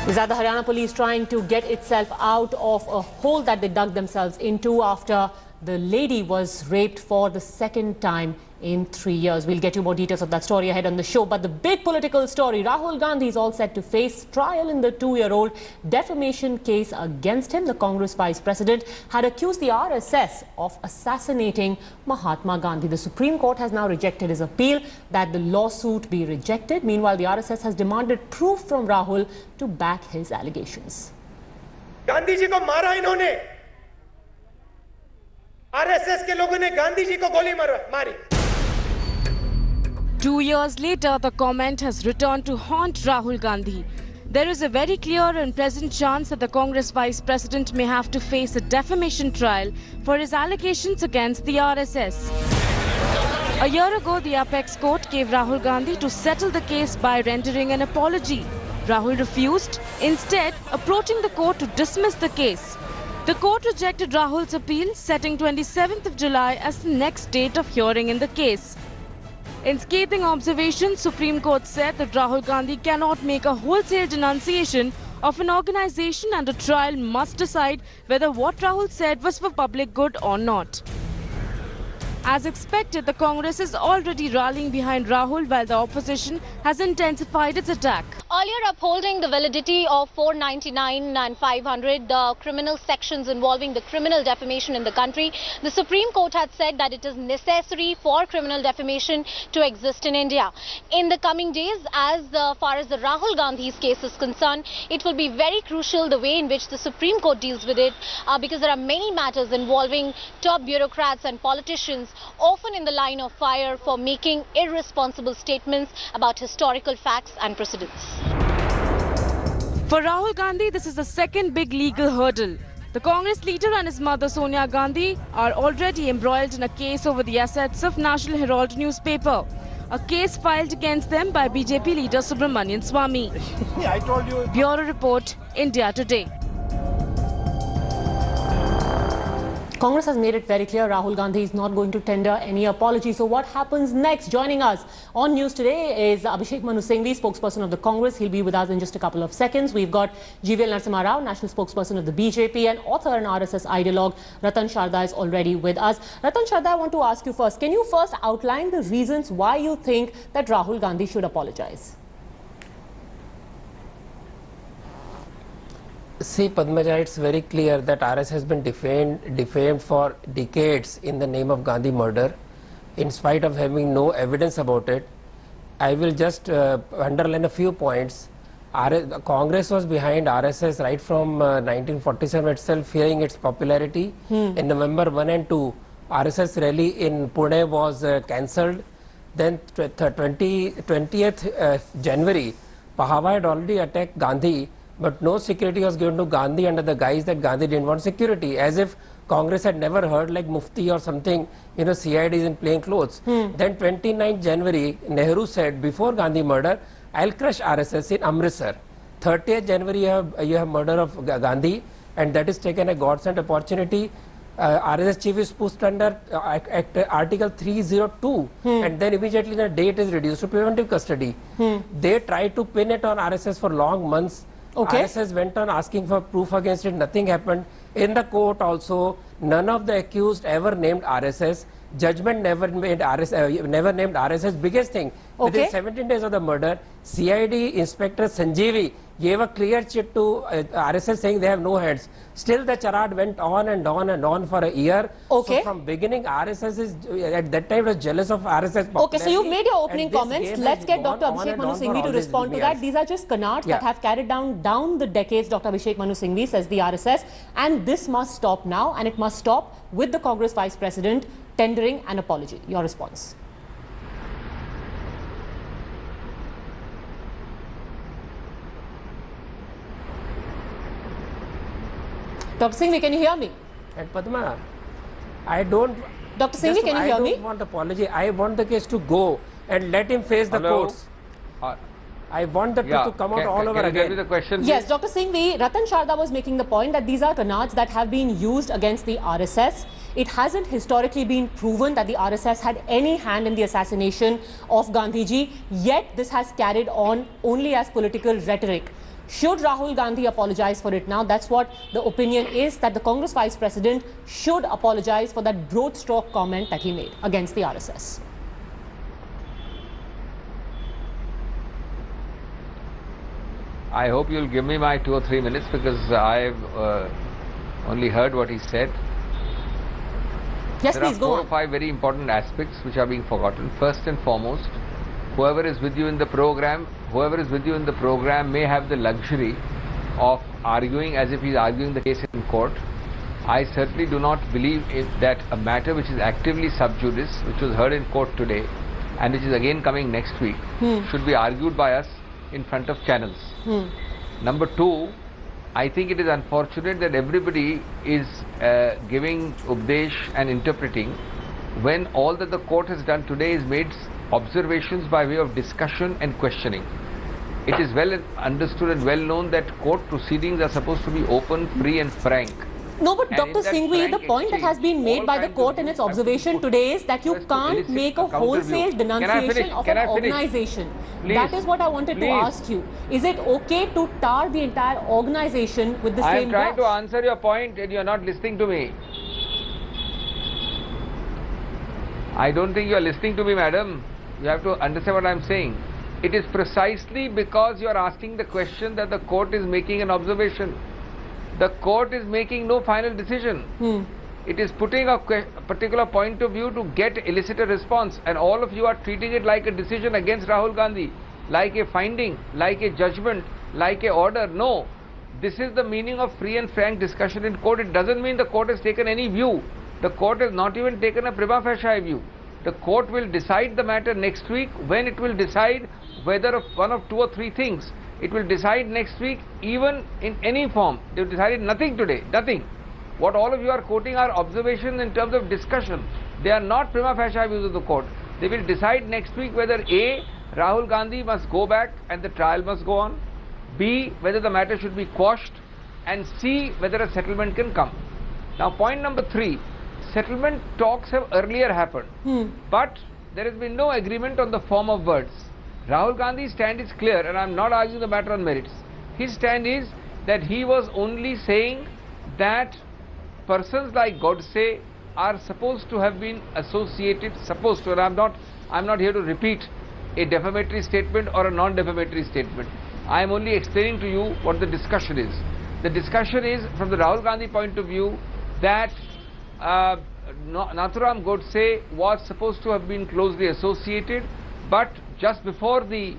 Is that the Haryana police trying to get itself out of a hole that they dug themselves into after the lady was raped for the second time in 3 years. We'll get you more details of that story ahead on the show. But the big political story, Rahul Gandhi is all set to face trial in the 2-year-old defamation case against him. The Congress vice president had accused the RSS of assassinating Mahatma Gandhi. The Supreme Court has now rejected his appeal that the lawsuit be rejected. Meanwhile, the RSS has demanded proof from Rahul to back his allegations. Gandhi ji को मारा इन्होंने, RSS के लोगों ने गांधी जी को गोली मारी. 2 years later, the comment has returned to haunt Rahul Gandhi. There is a very clear and present chance that the Congress vice president may have to face a defamation trial for his allegations against the RSS. A year ago, the apex court gave Rahul Gandhi to settle the case by rendering an apology. Rahul refused, instead approaching the court to dismiss the case. The court rejected Rahul's appeal, setting 27th of July as the next date of hearing in the case. In scathing observations, Supreme Court said that Rahul Gandhi cannot make a wholesale denunciation of an organization and a trial must decide whether what Rahul said was for public good or not. As expected, the Congress is already rallying behind Rahul while the opposition has intensified its attack. Earlier upholding the validity of 499 and 500, the criminal sections involving the criminal defamation in the country, the Supreme Court had said that it is necessary for criminal defamation to exist in India. In the coming days, as far as the Rahul Gandhi's case is concerned, it will be very crucial the way in which the Supreme Court deals with it because there are many matters involving top bureaucrats and politicians often in the line of fire for making irresponsible statements about historical facts and precedents. For Rahul Gandhi, this is the second big legal hurdle. The Congress leader and his mother Sonia Gandhi are already embroiled in a case over the assets of National Herald newspaper. A case filed against them by BJP leader Subramanian Swamy. I told you. Bureau Report, India Today. Congress has made it very clear Rahul Gandhi is not going to tender any apology. So what happens next? Joining us on news today is Abhishek Manu Singhvi, spokesperson of the Congress. He'll be with us in just a couple of seconds. We've got GVL Narasimha Rao, national spokesperson of the BJP, and author and RSS ideologue Ratan Sharda is already with us. Ratan Sharda, I want to ask you first, can you first outline the reasons why you think that Rahul Gandhi should apologize? See, Padmaja, it's very clear that RS has been defamed for decades in the name of Gandhi murder, in spite of having no evidence about it. I will just underline a few points. Congress was behind RSS right from 1947 itself, fearing its popularity. In November 1 and 2, RSS rally in Pune was cancelled. Then 20th January, Pahava had already attacked Gandhi, but no security was given to Gandhi under the guise that Gandhi didn't want security, as if Congress had never heard like Mufti or something, CID is in plain clothes. Then 29th January, Nehru said, before Gandhi murder, I'll crush RSS in Amritsar. 30th January, you have murder of Gandhi, and that is taken a God-sent opportunity. RSS chief is pushed under Article 302, and then immediately the date is reduced to preventive custody. They tried to pin it on RSS for long months. Okay. RSS went on asking for proof against it, nothing happened. In the court also, none of the accused ever named RSS. Judgment never named RSS. Biggest thing, within 17 days of the murder, CID Inspector Sanjeevi gave a clear chit to RSS saying they have no hands. Still the charade went on and on and on for a year. Okay. So from beginning, RSS is, at that time was jealous of RSS popularity. Okay, so you've made your opening comments. Let's get Dr. Abhishek Manu Singhvi to respond to that. These are just canards that have carried down the decades, Dr. Abhishek Manu Singhvi, says the RSS. And this must stop now, and it must stop with the Congress Vice President tendering an apology. Your response? Dr. Singhvi, can you hear me? And Padma, I don't... Dr. Singhvi, can you hear me? I don't want apology. I want the case to go and let him face the courts. I want the truth to come out all over again. Can the question, yes, Dr. Singhvi, Ratan Sharda was making the point that these are canards that have been used against the RSS. It hasn't historically been proven that the RSS had any hand in the assassination of Gandhiji, yet this has carried on only as political rhetoric. Should Rahul Gandhi apologize for it now? That's what the opinion is, that the Congress Vice President should apologize for that broad stroke comment that he made against the RSS. I hope you'll give me my 2 or 3 minutes, because I've only heard what he said. Yes, there please, are go 4 on. or 5 very important aspects which are being forgotten. First and foremost, whoever is with you in the program may have the luxury of arguing as if he is arguing the case in court. I certainly do not believe that a matter which is actively sub judice, which was heard in court today and which is again coming next week, should be argued by us in front of channels. Number 2, I think it is unfortunate that everybody is giving updesh and interpreting, when all that the court has done today is made observations by way of discussion and questioning. It is well understood and well known that court proceedings are supposed to be open, free and frank. No, but And Dr. in that Singhvi, the frank point that has been made all by the kinds court of in its views have to be observation put today is that you just to can't elicit make a a counter wholesale view. denunciation of an Can I finish? organization. Please. That is what I wanted to Please. ask you. Is it okay to tar the entire organization with the I same am trying to brush? answer your point and you are not listening to me. I don't think you are listening to me, madam. You have to understand what I am saying. It is precisely because you are asking the question that the court is making an observation. The court is making no final decision. It is putting a particular point of view to get elicit a response, and all of you are treating it like a decision against Rahul Gandhi, like a finding, like a judgment, like a order. No, this is the meaning of free and frank discussion in court. It doesn't mean the court has taken any view. The court has not even taken a prima facie view. The court will decide the matter next week, when it will decide whether of one of 2 or 3 things. It will decide next week, even in any form. They have decided nothing today, nothing. What all of you are quoting are observations in terms of discussion. They are not prima facie views of the court. They will decide next week whether A, Rahul Gandhi must go back and the trial must go on, B, whether the matter should be quashed, and C, whether a settlement can come. Now, point number 3, settlement talks have earlier happened, but there has been no agreement on the form of words. Rahul Gandhi's stand is clear, and I am not arguing the matter on merits. His stand is that he was only saying that persons like Godse are supposed to have been associated, and I am not here to repeat a defamatory statement or a non-defamatory statement. I am only explaining to you what the discussion is. The discussion is, from the Rahul Gandhi point of view, that Nathuram Godse was supposed to have been closely associated, but just before the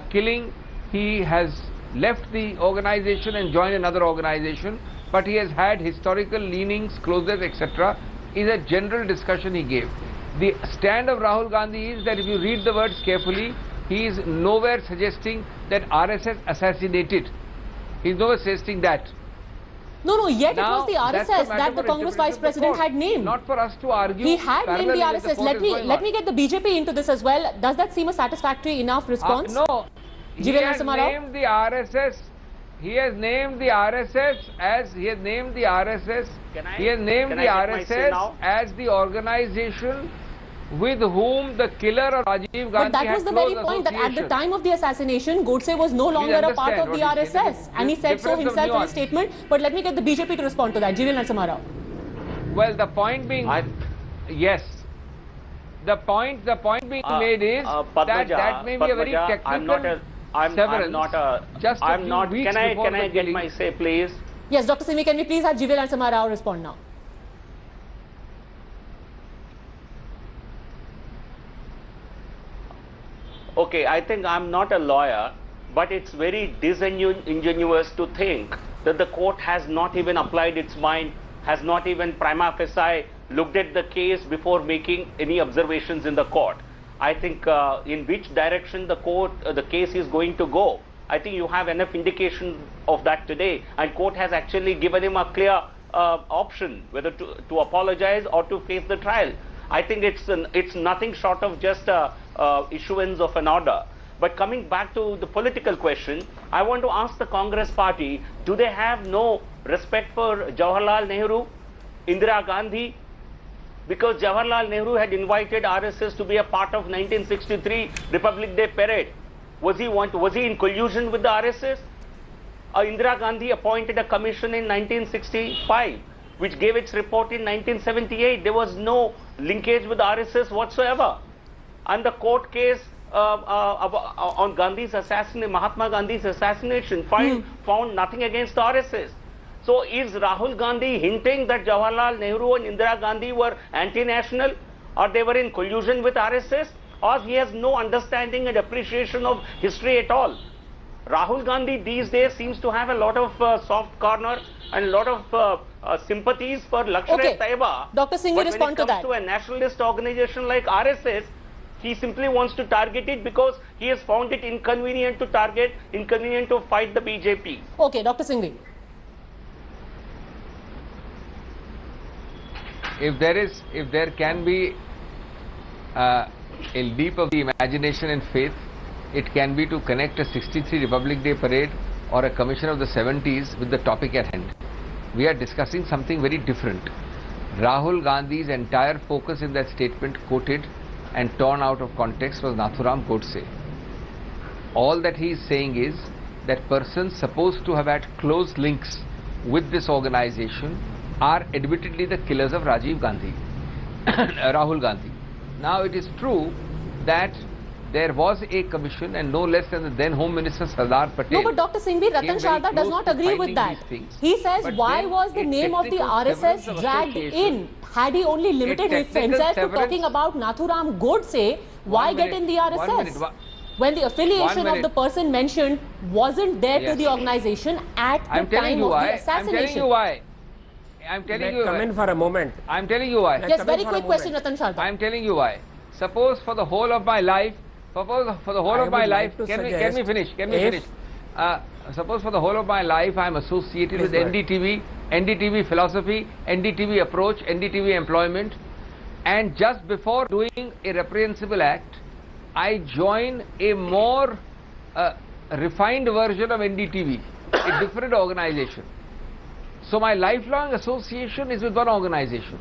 killing, he has left the organization and joined another organization, but he has had historical leanings, closeness, etc. is a general discussion he gave. The stand of Rahul Gandhi is that if you read the words carefully, he is nowhere suggesting that RSS assassinated. He is nowhere suggesting that. No, yet Now, it was the that's RSS a matter that the for Congress interpretation Vice of the President court. had named. Not for us to argue. He had named the parallelly with RSS. court is going Let on. me get the BJP into this as well. Does that seem a satisfactory enough response? No. He Jivel has Narasimha named the RSS. He has named the RSS as he has named the RSS. He has named the RSS as the organization with whom the killer of Rajiv Gandhi But that had was the very close point, that at the association. time of the assassination, Godse was no longer a part understand of the what he's saying. RSS. And he said so Difference of himself in a nuance. statement. But let me get the BJP to respond to that. Jivel Narasimha. Well, the point being, yes, the point being made is that may be a very technical severance. Just a few weeks before Can I the get killing. my say, please? Yes, Dr. Simi, can we please have Jivel Narasimha respond now? Okay, I think I'm not a lawyer, but it's very disingenuous to think that the court has not even applied its mind, has not even prima facie looked at the case before making any observations in the court. I think in which direction the court, the case is going to go, I think you have enough indication of that today, and court has actually given him a clear option whether to apologize or to face the trial. I think it's nothing short of just issuance of an order. But coming back to the political question, I want to ask the Congress party, do they have no respect for Jawaharlal Nehru, Indira Gandhi? Because Jawaharlal Nehru had invited RSS to be a part of 1963 Republic Day parade. Was he in collusion with the RSS? Indira Gandhi appointed a commission in 1965, which gave its report in 1978. There was no linkage with RSS whatsoever. And the court case on Gandhi's assassination, Mahatma Gandhi's assassination, found nothing against the RSS. So is Rahul Gandhi hinting that Jawaharlal Nehru and Indira Gandhi were anti-national, or they were in collusion with RSS, or he has no understanding and appreciation of history at all? Rahul Gandhi these days seems to have a lot of soft corner and a lot of sympathies for Lashkar-e-Taiba. Dr. Singh will respond to that. But when it comes to a nationalist organization like RSS, he simply wants to target it because he has found it inconvenient to target, inconvenient to fight the BJP. Okay, Dr. Singhvi. If there can be a leap of the imagination and faith, it can be to connect a 63 Republic Day parade or a commission of the 70s with the topic at hand. We are discussing something very different. Rahul Gandhi's entire focus in that statement, quoted and torn out of context, was Nathuram Godse. All that he is saying is that persons supposed to have had close links with this organization are admittedly the killers of Rajiv Gandhi, Rahul Gandhi. Now it is true that there was a commission, and no less than the then Home Minister Sardar Patel. No, but Dr. Singhvi, Ratan Sharda does not agree with that. He says, why was the name of the RSS dragged in? Had he only limited himself to talking about Nathuram Godse, why get in the RSS? When the affiliation of the person mentioned wasn't there to the organization at the time of the assassination. I'm telling you why. I'm telling you why. Come in for a moment. I'm telling you why. Yes, very quick question, Ratan Sharda. I'm telling you why. Suppose for the whole of my life, Suppose for the whole of my life, can we finish? Suppose for the whole of my life I am associated with NDTV, NDTV philosophy, NDTV approach, NDTV employment, and just before doing a reprehensible act, I join a more refined version of NDTV, a different organization. So my lifelong association is with one organization.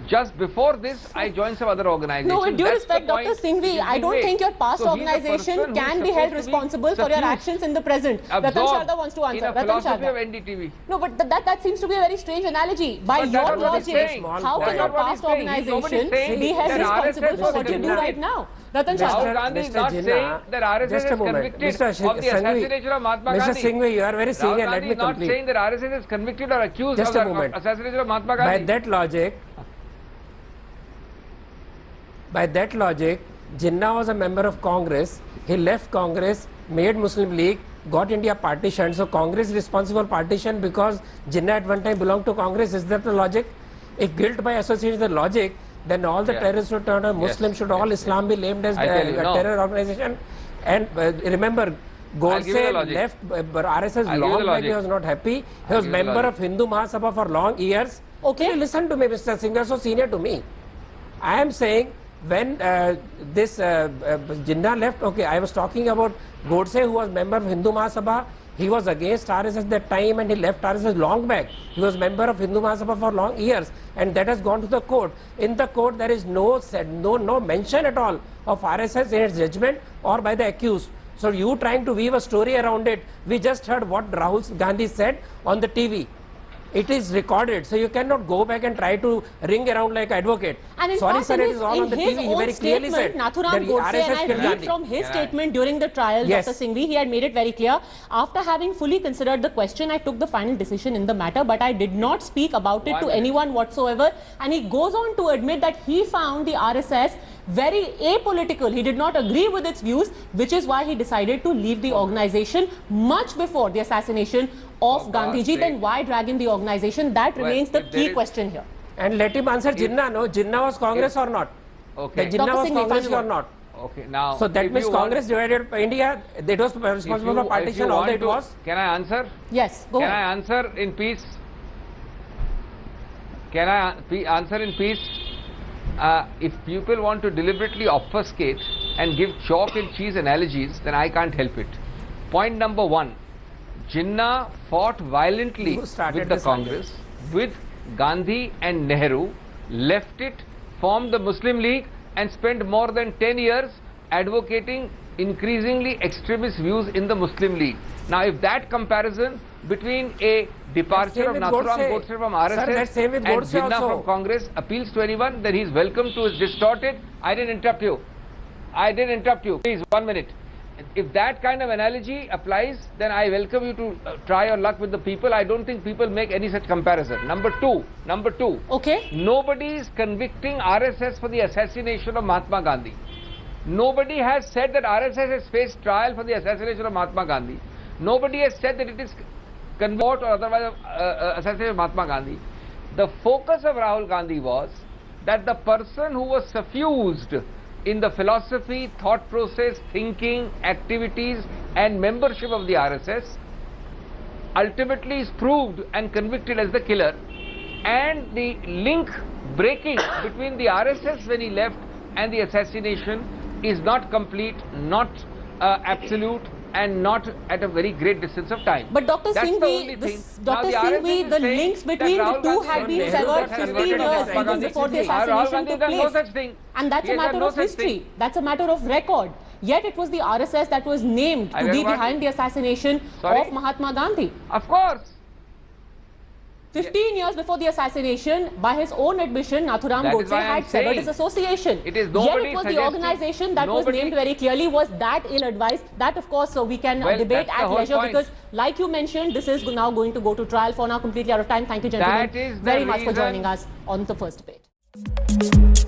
Just before this, I joined some other organization. No, with due respect, Dr. Singhvi, I don't think your past organization can be held responsible for your actions in the present. Ratan Sharda wants to answer. Ratan Sharda. Of NDTV. No, but that seems to be a very strange analogy. By your logic, how can your past organization be held responsible for what you do right now? Ratan Sharda. Rahul Gandhi is not saying that RSS is convicted of the assassination of Mahatma Gandhi. Mr. Singhvi, you are very senior. Let me complete. Rahul Gandhi is not saying that RSS is convicted or accused of the assassination of Mahatma Gandhi. By that logic, Jinnah was a member of Congress. He left Congress, made Muslim League, got India partitioned. So Congress is responsible for partition because Jinnah at one time belonged to Congress. Is that the logic? If guilt by association is the logic, then all the terrorists should turn on Muslims, should all Islam be named as a terror organization. And remember, Godse left RSS long back. He was not happy. He was member of Hindu Mahasabha for long years. Okay, listen to me, Mr. Singh, you are so senior to me. I am saying, when this Jinnah left, okay, I was talking about Godse, who was member of Hindu Mahasabha. He was against RSS at that time and he left RSS long back. He was member of Hindu Mahasabha for long years, and that has gone to the court. In the court, there is no mention at all of RSS in its judgment or by the accused. So you trying to weave a story around it. We just heard what Rahul Gandhi said on the TV. It is recorded, so you cannot go back and try to ring around like advocate. And in Sorry, fact, sir, it is all on the TV. He very clearly said Nathuram Godse, and I read from his statement during the trial, Dr. Singhvi, he had made it very clear. After having fully considered the question, I took the final decision in the matter, but I did not speak about it to anyone whatsoever. And he goes on to admit that he found the RSS very apolitical. He did not agree with its views, which is why he decided to leave the organization much before the assassination of Gandhiji. Then why drag in the organization? That remains the key question here. And let him answer Jinnah. No, Jinnah was Congress or not? Okay. Jinnah was Congress or not? Okay, now. So that means Congress divided India. It was responsible for partition. All that it was. Can I answer? Yes, go ahead. Can I answer in peace? Can I answer in peace? If people want to deliberately obfuscate and give chalk and cheese analogies, then I can't help it. Point number one, Jinnah fought violently with the Congress, with Gandhi and Nehru, left it, formed the Muslim League and spent more than 10 years advocating increasingly extremist views in the Muslim League. Now, if that comparison between a departure of Nathuram Godse from RSS and Jinnah from Congress appeals to anyone, then he's welcome to his distorted. I didn't interrupt you. I didn't interrupt you. Please, 1 minute. If that kind of analogy applies, then I welcome you to try your luck with the people. I don't think people make any such comparison. Number two. Okay. Nobody is convicting RSS for the assassination of Mahatma Gandhi. Nobody has said that RSS has faced trial for the assassination of Mahatma Gandhi. Nobody has said that it is convert or otherwise assassination of Mahatma Gandhi. The focus of Rahul Gandhi was that the person who was suffused in the philosophy, thought process, thinking, activities and membership of the RSS ultimately is proved and convicted as the killer, and the link breaking between the RSS when he left and the assassination is not complete, not absolute and not at a very great distance of time. But Dr. Singhvi, the links between the two had been severed 15 years even before the assassination took place. No such thing. And that's a matter of history. That's a matter of record. Yet it was the RSS that was named to be behind the assassination of Mahatma Gandhi. Of course. 15 years before the assassination, by his own admission, Nathuram Godse had severed his association. Yet it was the organization that was named very clearly was that ill-advised. That, of course, we can debate at leisure because, like you mentioned, this is now going to go to trial. For now, completely out of time. Thank you, gentlemen, very much for joining us on the first debate.